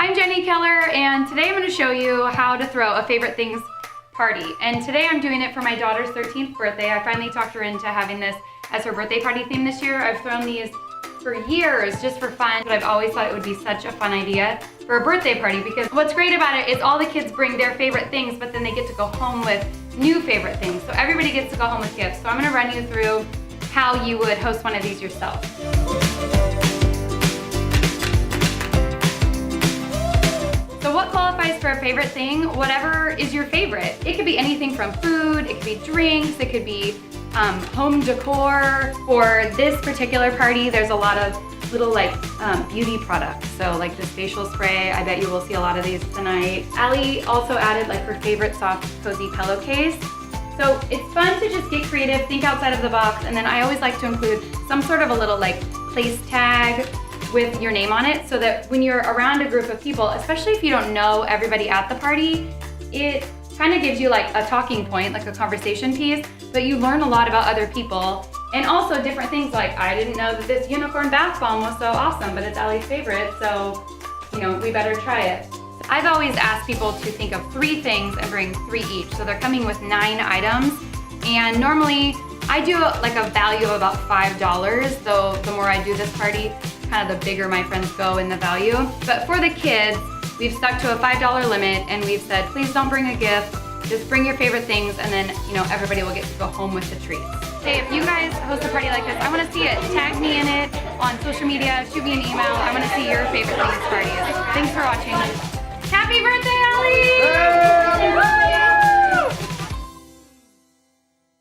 I'm Jenny Keller, and today I'm going to show you how to throw a favorite things party. And today I'm doing it for my daughter's 13th birthday. I finally talked her into having this as her birthday party theme this year. I've thrown these for years just for fun, but I've always thought it would be such a fun idea for a birthday party because what's great about it is all the kids bring their favorite things, but then they get to go home with new favorite things. So everybody gets to go home with gifts. So I'm going to run you through how you would host one of these yourself. So what qualifies for a favorite thing? Whatever is your favorite. It could be anything from food, it could be drinks, it could be home decor. For this particular party, there's a lot of little beauty products. So like this facial spray, I bet you will see a lot of these tonight. Allie also added like her favorite soft, cozy pillowcase. So it's fun to just get creative, think outside of the box, and then I always like to include some sort of a little place tag with your name on it so that when you're around a group of people, especially if you don't know everybody at the party, it kind of gives you like a talking point, like a conversation piece, but you learn a lot about other people and also different things like, I didn't know that this unicorn bath bomb was so awesome, but it's Allie's favorite, so we better try it. I've always asked people to think of 3 things and bring 3 each, so they're coming with 9 items, and normally I do like a value of about $5, though the more I do this party, kind of the bigger my friends go in the value. But for the kids, we've stuck to a $5 limit and we've said, please don't bring a gift, just bring your favorite things and then everybody will get to go home with the treats. Hey, if you guys host a party like this, I want to see it. Tag me in it on social media, shoot me an email. I want to see your favorite things parties. Thanks for watching. Happy birthday, Allie!